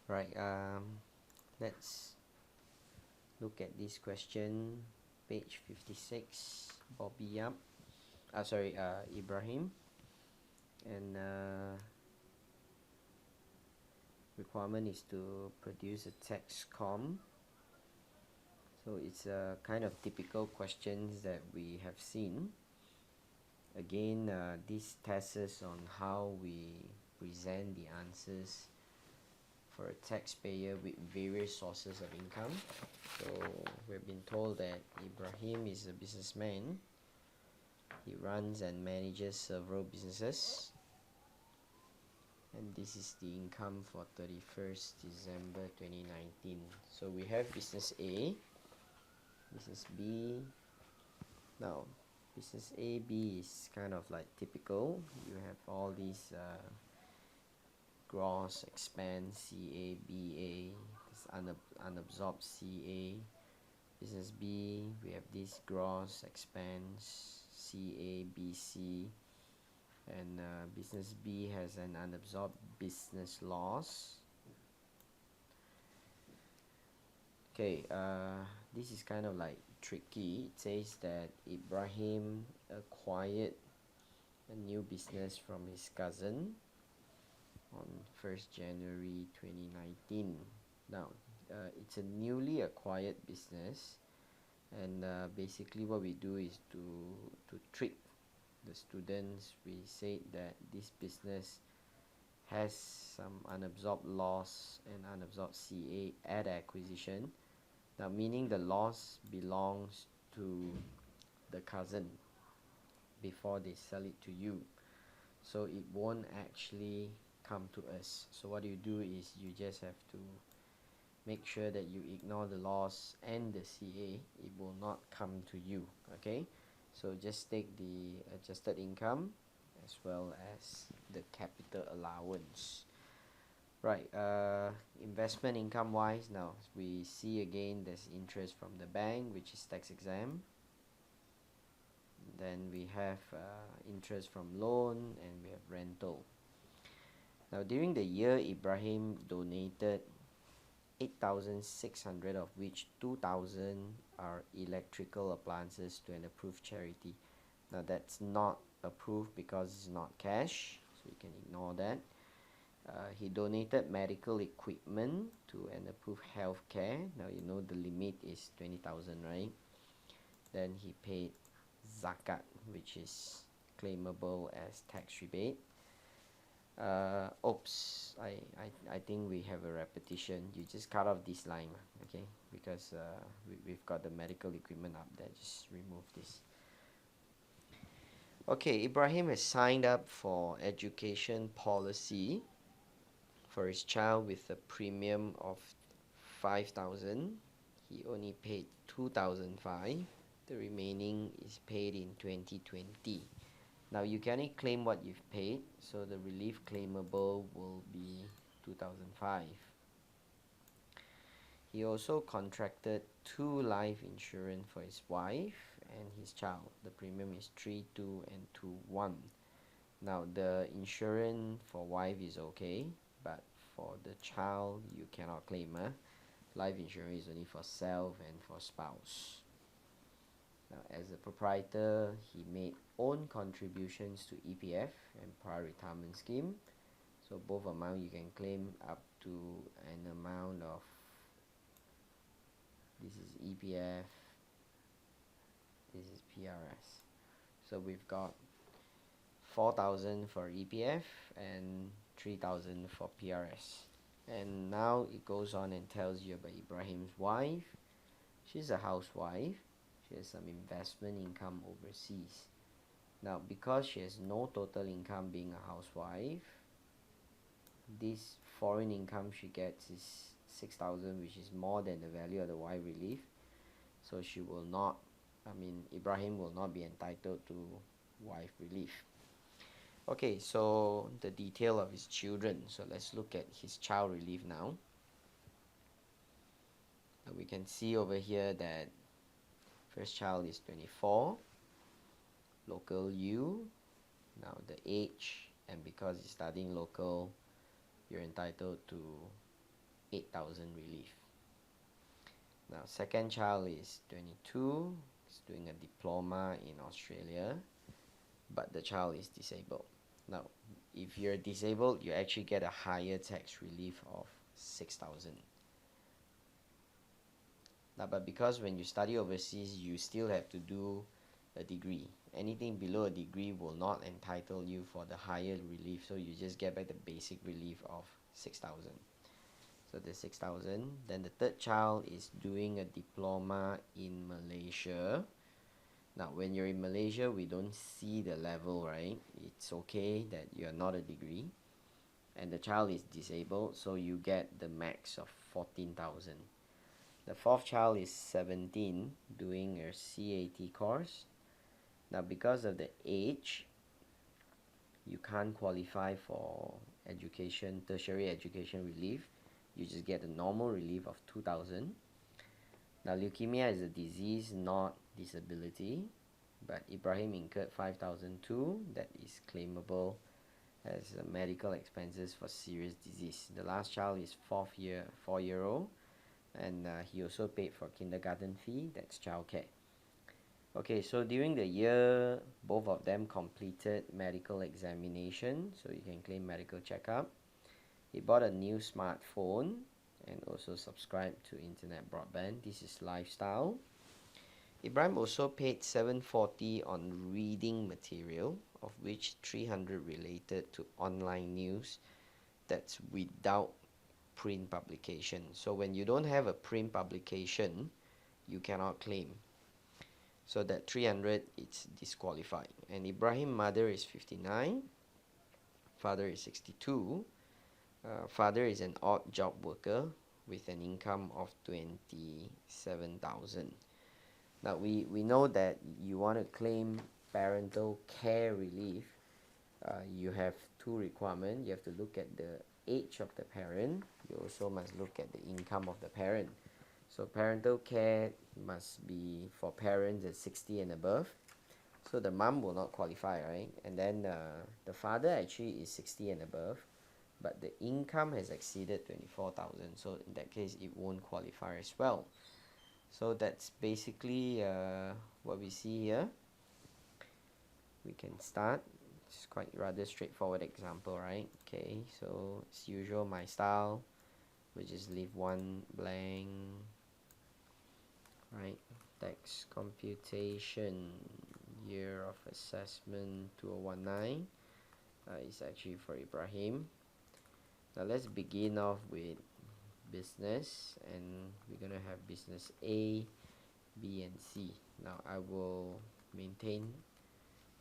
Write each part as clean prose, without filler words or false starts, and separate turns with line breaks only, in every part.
Right, let's look at this question, page 56, Bobby Yap, Ibrahim, and requirement is to produce a tax com. So it's a kind of typical questions that we have seen. Again, this tests us on how we present the answers for a taxpayer with various sources of income. So we've been told that Ibrahim is a businessman. He runs and manages several businesses. And this is the income for 31st December 2019. So we have business A, business B. Now, business A, B is kind of like typical. You have all these gross expense, CA, BA, this unabsorbed CA. Business B, we have this gross expense, CA, BC, and business B has an unabsorbed business loss. Okay, this is kind of like tricky. It says that Ibrahim acquired a new business from his cousin on 1st January 2019. Now, it's a newly acquired business, and basically what we do is to trick the students. We say that this business has some unabsorbed loss and unabsorbed CA at acquisition. Now, meaning the loss belongs to the cousin before they sell it to you, so it won't actually come to us. So what you do is you just have to make sure that you ignore the loss and the CA. It will not come to you. Okay, so just take the adjusted income as well as the capital allowance. Right, investment income wise, now we see again there's interest from the bank, which is tax exempt. Then we have interest from loan, and we have rental. Now, during the year, Ibrahim donated 8,600, of which 2,000 are electrical appliances to an approved charity. Now, that's not approved because it's not cash, so you can ignore that. He donated medical equipment to an approved healthcare. Now, you know the limit is 20,000, right? Then he paid zakat, which is claimable as tax rebate. Oops, I think we have a repetition. You just cut off this line, okay? Because we've got the medical equipment up there. Just remove this. Okay, Ibrahim has signed up for education policy for his child with a premium of 5,000. He only paid 2,005. The remaining is paid in 2020. Now you can only claim what you've paid, so the relief claimable will be 2005. He also contracted 2 life insurance for his wife and his child. The premium is 3,2 and 2,1. Now the insurance for wife is okay, but for the child you cannot claim. Life insurance is only for self and for spouse. Now, as a proprietor, he made own contributions to EPF and prior retirement scheme. So both amount you can claim up to an amount of, this is EPF, this is PRS. So we've got 4,000 for EPF and 3,000 for PRS. And now it goes on and tells you about Ibrahim's wife. She's a housewife. She has some investment income overseas. Now, because she has no total income being a housewife, this foreign income she gets is 6,000, which is more than the value of the wife relief. So she will not, Ibrahim will not be entitled to wife relief. Okay, so the detail of his children. So let's look at his child relief now. We can see over here that first child is 24, local U. Now the age, and because he's studying local, you're entitled to 8,000 relief. Now second child is 22, is doing a diploma in Australia, but the child is disabled. Now if you're disabled, you actually get a higher tax relief of 6,000. Now but because when you study overseas, you still have to do a degree. Anything below a degree will not entitle you for the higher relief, so you just get back the basic relief of 6,000. So the 6,000. Then the third child is doing a diploma in Malaysia. Now when you're in Malaysia, we don't see the level, right? It's okay that you're not a degree, and the child is disabled, so you get the max of 14,000. The fourth child is 17, doing a CAT course. Now because of the age, you can't qualify for education, tertiary education relief. You just get a normal relief of 2,000. Now leukemia is a disease, not disability, but Ibrahim incurred 5,000 too. That is claimable as medical expenses for serious disease. The last child is 4-year-old, and he also paid for kindergarten fee. That's childcare. Okay, so during the year, both of them completed medical examination, so you can claim medical checkup. He bought a new smartphone and also subscribed to internet broadband. This is lifestyle. Ibrahim also paid 740 on reading material, of which 300 related to online news. That's without print publication. So when you don't have a print publication, you cannot claim. So that 300, it's disqualified. And Ibrahim's mother is 59, father is 62. Father is an odd job worker with an income of 27,000. Now we know that you want to claim parental care relief. You have two requirements. You have to look at the age of the parent. You also must look at the income of the parent. So parental care must be for parents at 60 and above. So the mom will not qualify, right? And then the father actually is 60 and above, but the income has exceeded 24,000. So in that case, it won't qualify as well. So that's basically what we see here. We can start. It's quite rather straightforward example, right? Okay, so as usual, my style, we just leave one blank, right? Tax computation, year of assessment 2019 is actually for Ibrahim. Now let's begin off with business, and we're gonna have business A, B, and C. Now I will maintain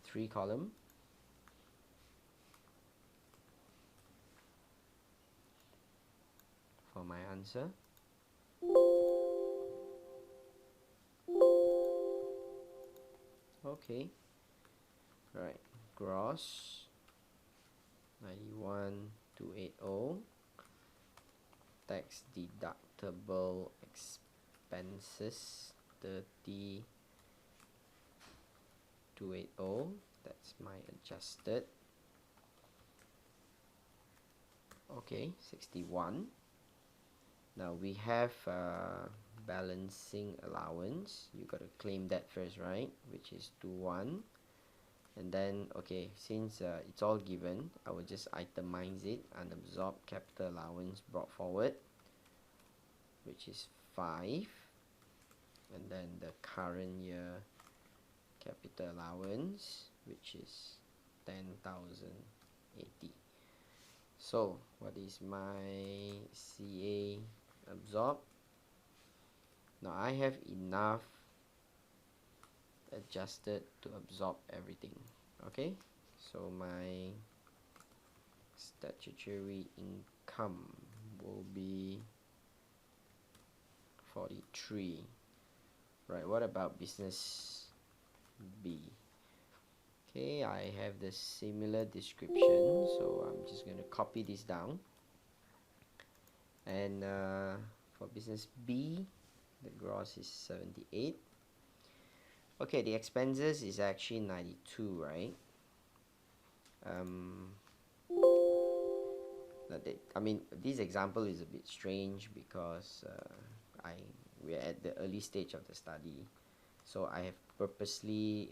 3 columns. For my answer. Okay, right, gross 91,280, tax deductible expenses 30,280. That's my adjusted. Okay, 61. Now we have balancing allowance. You got to claim that first, right? Which is 21. And then, okay, since it's all given, I will just itemize it. Unabsorbed capital allowance brought forward, which is 5. And then the current year capital allowance, which is 10,080. So what is my CA absorb? Now I have enough adjusted to absorb everything. Okay, so my statutory income will be 43. Right, what about business B? Okay, I have the similar description, so I'm just going to copy this down. And for business B, the gross is 78. Okay, the expenses is actually 92, right? I mean, this example is a bit strange because we're at the early stage of the study, so I have purposely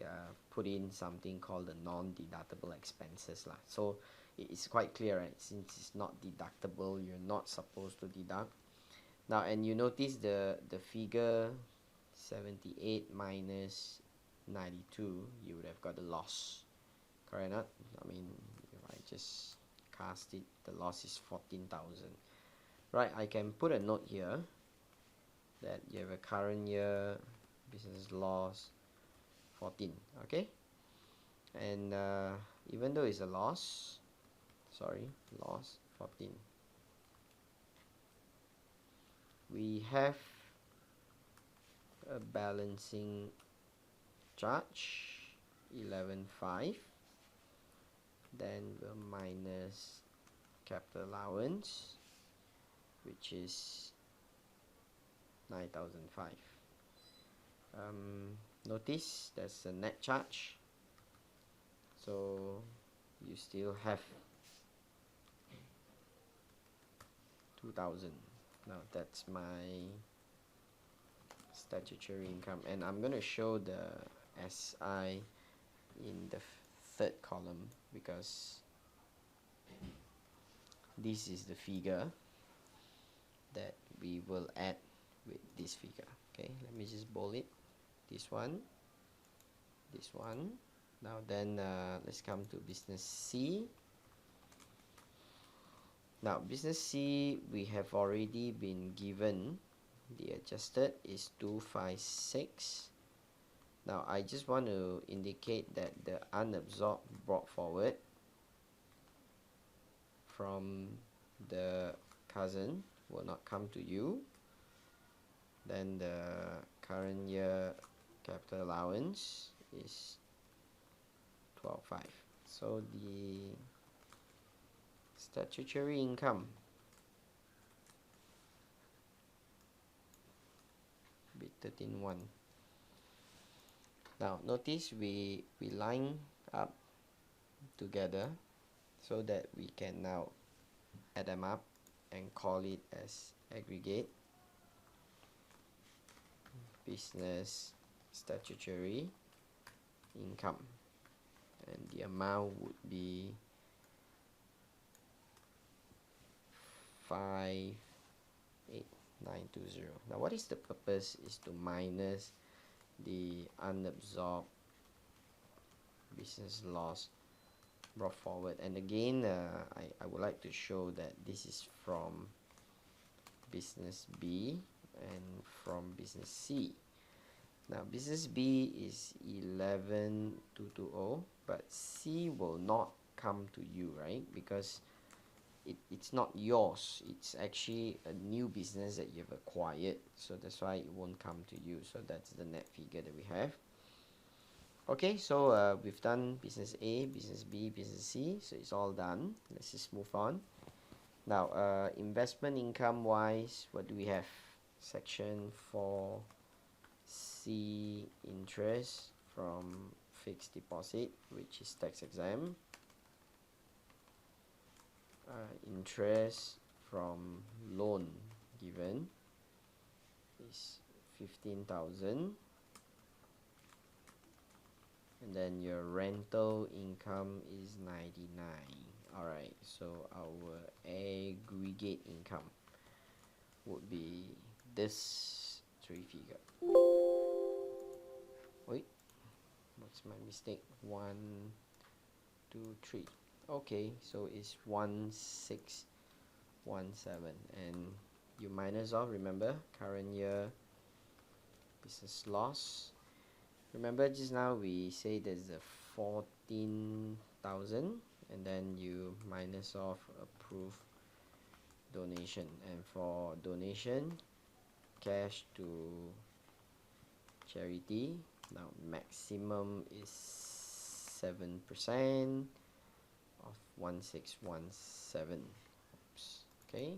put in something called the non-deductible expenses lah. So it's quite clear, right? Since it's not deductible, you're not supposed to deduct. Now, and you notice the figure 78 minus 92, you would have got a loss, correct or not? I mean, if I just cast it, the loss is 14,000. Right, I can put a note here that you have a current year business loss 14, okay? And even though it's a loss 14, we have a balancing charge 11.5, then we'll minus capital allowance, which is 9,005. Notice there's a net charge, so you still have 2,000. Now that's my statutory income, and I'm going to show the SI in the third column because this is the figure that we will add with this figure. Okay, let me just bold it. This one. Now then let's come to business C. Now business C, we have already been given the adjusted is 256. Now I just want to indicate that the unabsorbed brought forward from the cousin will not come to you. Then the current year capital allowance is 12.5. So the statutory income be 13.1. Now notice we line up together so that we can now add them up and call it as aggregate business statutory income, and the amount would be 58920. Now what is the purpose is to minus the unabsorbed business loss brought forward, and again I would like to show that this is from business B and from business C. Now business B is 11,220, but C will not come to you, right? Because it's not yours, it's actually a new business that you've acquired, so that's why it won't come to you. So that's the net figure that we have. Okay, so we've done business A, business B, business C, so it's all done. Let's just move on. Now investment income wise, what do we have? Section 4C, interest from fixed deposit, which is tax exempt. Interest from loan given is 15,000, and then your rental income is 99. Alright, so our aggregate income would be this three figure. Wait, what's my mistake? 1, 2, 3. Okay, so it's 1617, and you minus off, remember, current year business loss. Remember just now we say there's a 14,000, and then you minus off approved donation, and for donation, cash to charity, now maximum is 7% of 1617. Oops. Okay,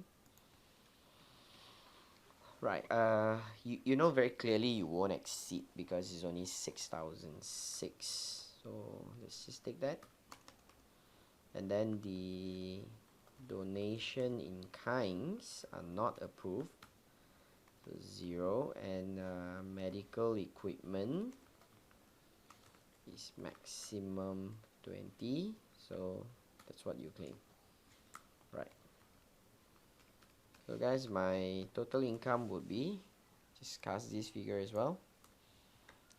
right, you know very clearly you won't exceed because it's only 6,006, so let's just take that. And then the donation in kinds are not approved, so 0, and medical equipment is maximum 20, so that's what you claim, right? So guys, my total income would be, just cast this figure as well,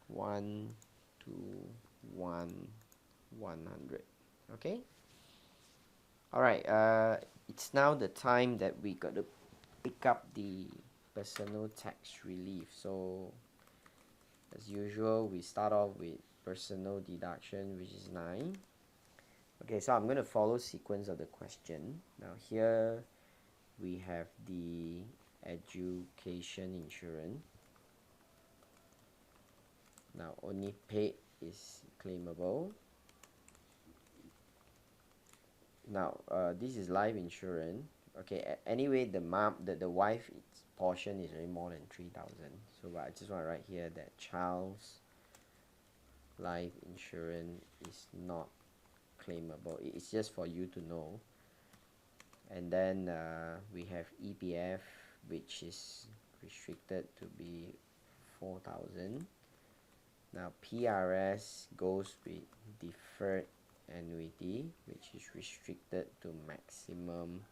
1 to 100. Okay, all right, it's now the time that we got to pick up the personal tax relief. So as usual, we start off with personal deduction, which is 9. Okay, so I'm going to follow sequence of the question. Now here we have the education insurance. Now only paid is claimable. Now this is life insurance. Okay, anyway, the wife portion is already more than 3,000. So I just want to write here that child's life insurance is not claimable. It's just for you to know. And then we have EPF, which is restricted to be 4,000. Now PRS goes with deferred annuity, which is restricted to maximum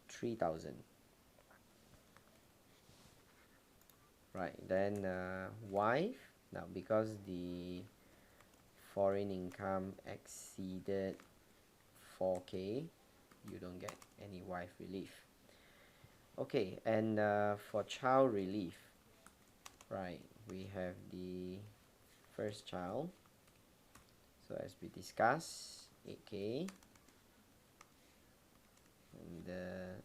3,000. Right, then wife. Now because the foreign income exceeded 4K, you don't get any wife relief. Okay, and for child relief, right, we have the first child. So as we discussed, 8K, and the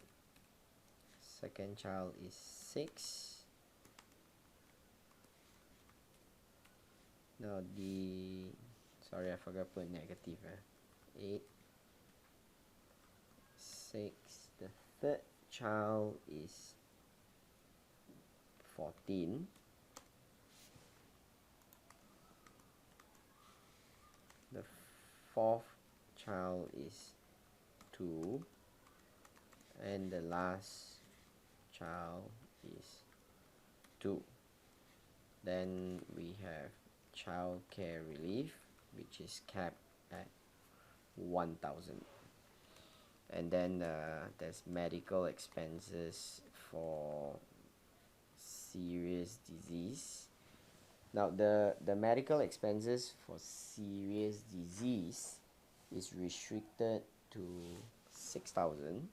second child is 6. Now sorry, I forgot to put negative. 8, 6. The third child is 14. The fourth child is 2, and the last child is 2. Then we have Childcare Relief, which is capped at 1,000. And then there's medical expenses for serious disease. Now the medical expenses for serious disease is restricted to 6,000.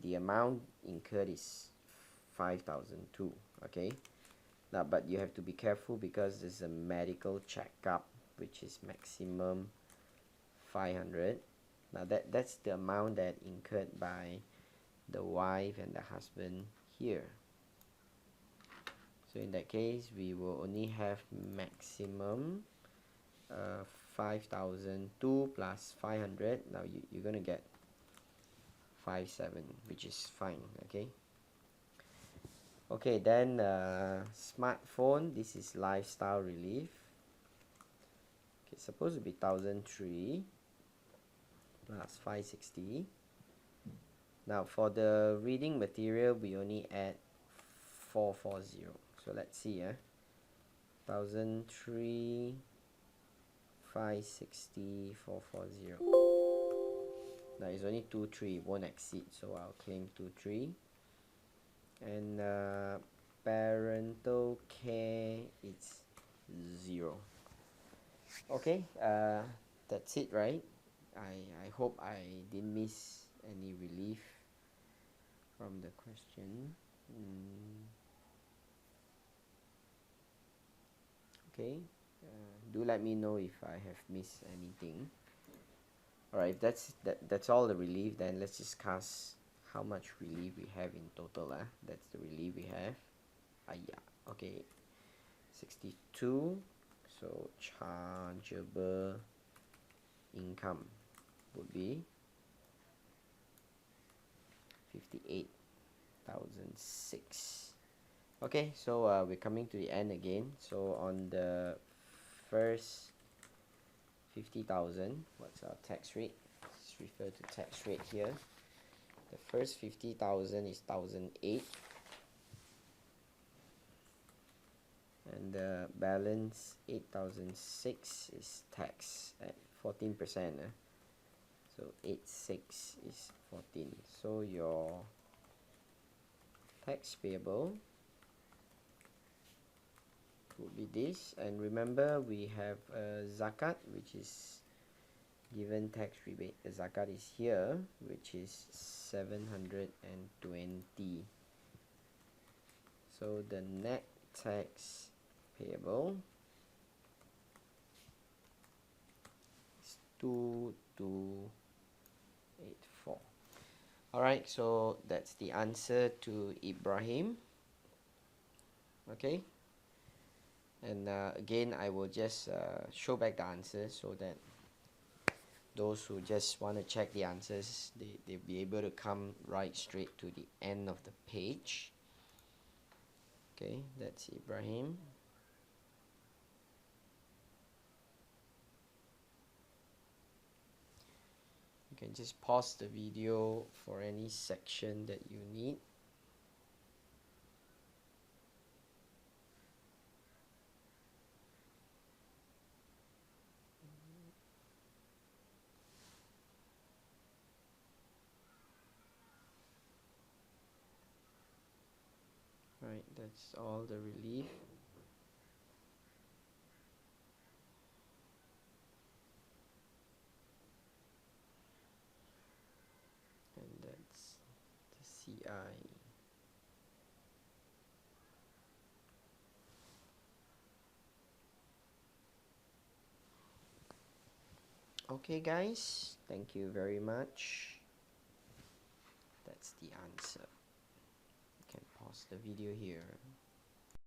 The amount incurred is 5,000 too. Okay. Now, but you have to be careful because there's a medical checkup, which is maximum 500. Now that's the amount that incurred by the wife and the husband here. So in that case, we will only have maximum 5,002 plus 500. Now you're gonna get 5,700, which is fine. Okay. Okay, then smartphone. This is lifestyle relief. Okay, supposed to be 1,003 plus 560. Now for the reading material, we only add 440. So let's see. 1,003, 560, 440. Now it's only 2,3. Won't exceed, so I'll claim 2,3. And parental care, it's 0. Okay, that's it, right? I hope I didn't miss any relief from the question. Okay, do let me know if I have missed anything. Alright, that's all the relief. Then let's discuss how much relief we have in total. That's the relief we have. Yeah, okay, 62. So chargeable income would be 58,006. Okay, so we're coming to the end again. So on the first 50,000, what's our tax rate? It's let's refer to tax rate here. The first 50,000 is 1,008, and the balance 8,006 is tax at 14%. So 86 is 14. So your tax payable would be this. And remember, we have zakat, which is given tax rebate. The zakat is here, which is 720. So the net tax payable is 2284. Alright, so that's the answer to Ibrahim. Okay, and again, I will just show back the answers so that those who just want to check the answers, they'll be able to come right straight to the end of the page. Okay, that's Ibrahim. You can just pause the video for any section that you need. Right, that's all the relief. And that's the CI. Okay guys, thank you very much. That's the answer. You can pause the video here.